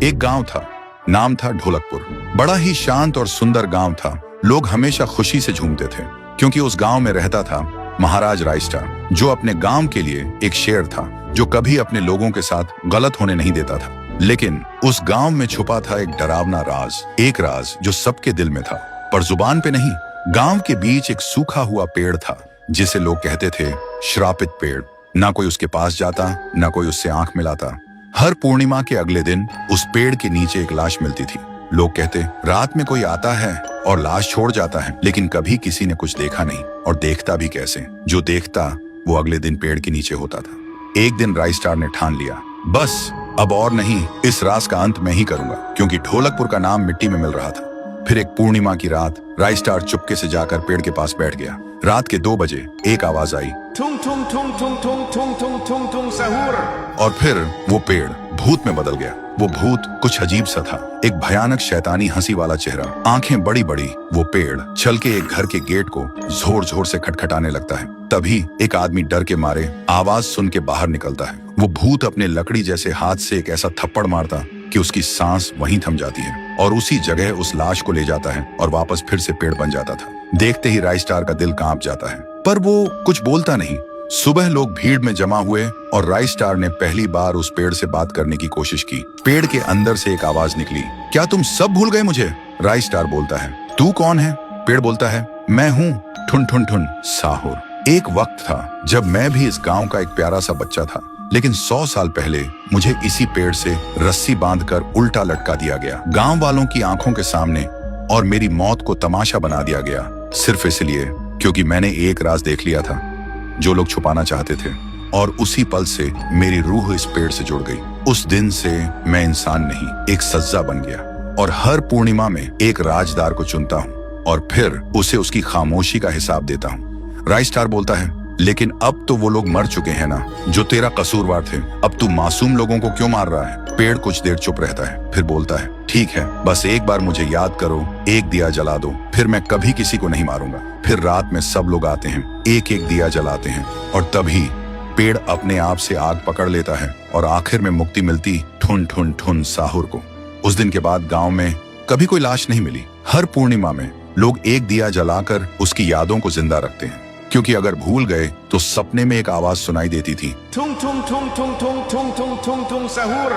एक गांव था, नाम था ढोलकपुर। बड़ा ही शांत और सुंदर गांव था। लोग हमेशा खुशी से झूमते थे क्योंकि उस गांव में रहता था महाराज रायस्टार, जो अपने गांव के लिए एक शेर था, जो कभी अपने लोगों के साथ गलत होने नहीं देता था। लेकिन उस गांव में छुपा था एक डरावना राज, एक राज जो सबके दिल में था पर जुबान पे नहीं। गांव के बीच एक सूखा हुआ पेड़ था जिसे लोग कहते थे श्रापित पेड़। ना कोई उसके पास जाता, ना कोई उससे आंख मिलाता। हर पूर्णिमा के अगले दिन उस पेड़ के नीचे एक लाश मिलती थी। लोग कहते रात में कोई आता है और लाश छोड़ जाता है, लेकिन कभी किसी ने कुछ देखा नहीं, और देखता भी कैसे। जो देखता वो अगले दिन पेड़ के नीचे होता था। एक दिन रायस्टार ने ठान लिया, बस अब और नहीं, इस राज का अंत मैं ही करूंगा, क्योंकि ढोलकपुर का नाम मिट्टी में मिल रहा था। फिर एक पूर्णिमा की रात रायस्टार चुपके से जाकर पेड़ के पास बैठ गया। रात के 2 बजे एक आवाज आई, ठुंग ठुंग ठुंग ठुंग ठुंग ठुंग ठुंग ठुंग ठुंग सहूर। और फिर वो पेड़ भूत में बदल गया। वो भूत कुछ अजीब सा था, एक भयानक शैतानी हंसी वाला चेहरा, आंखें बड़ी बड़ी। वो पेड़ चल के एक घर के गेट को जोर जोर से खटखटाने लगता है। तभी एक आदमी डर के मारे आवाज सुन के बाहर निकलता है। वो भूत अपने लकड़ी जैसे हाथ से एक ऐसा थप्पड़ मारता कि उसकी सांस वहीं थम जाती है, और उसी जगह उस लाश को ले जाता है और वापस फिर से पेड़ बन जाता था। देखते ही रायस्टार का दिल कांप जाता है, पर वो कुछ बोलता नहीं। सुबह लोग भीड़ में जमा हुए और रायस्टार ने पहली बार उस पेड़ से बात करने की कोशिश की। पेड़ के अंदर से एक आवाज निकली, क्या तुम सब भूल गए मुझे? रायस्टार बोलता है, तू कौन है? पेड़ बोलता है, मैं हूँ ठुन ठुन ठुन साहुर। एक वक्त था जब मैं भी इस गांव का एक प्यारा सा बच्चा था, लेकिन 100 साल पहले मुझे इसी पेड़ से रस्सी बांधकर उल्टा लटका दिया गया, गांव वालों की आंखों के सामने, और मेरी मौत को तमाशा बना दिया गया, सिर्फ इसलिए क्योंकि मैंने एक राज देख लिया था जो लोग छुपाना चाहते थे। और उसी पल से मेरी रूह इस पेड़ से जुड़ गई। उस दिन से मैं इंसान नहीं, एक सज्जा बन गया, और हर पूर्णिमा में एक राजदार को चुनता हूँ और फिर उसे उसकी खामोशी का हिसाब देता हूँ। रायस्टार बोलता है, लेकिन अब तो वो लोग मर चुके हैं ना जो तेरा कसूरवार थे। अब तू मासूम लोगों को क्यों मार रहा है? पेड़ कुछ देर चुप रहता है, फिर बोलता है, ठीक है, बस एक बार मुझे याद करो, एक दिया जला दो, फिर मैं कभी किसी को नहीं मारूंगा। फिर रात में सब लोग आते हैं, एक एक दिया जलाते हैं, और तभी पेड़ अपने आप से आग पकड़ लेता है और आखिर में मुक्ति मिलती ठुन ठुन ठुन साहुर को। उस दिन के बाद गांव में कभी कोई लाश नहीं मिली। हर पूर्णिमा में लोग एक दिया जलाकर उसकी यादों को जिंदा रखते हैं, क्योंकि अगर भूल गए तो सपने में एक आवाज सुनाई देती थी, ठुंग ठुंग ठुंग ठुंग ठुंग ठुंग ठुंग ठुंग ठुंग सहूर।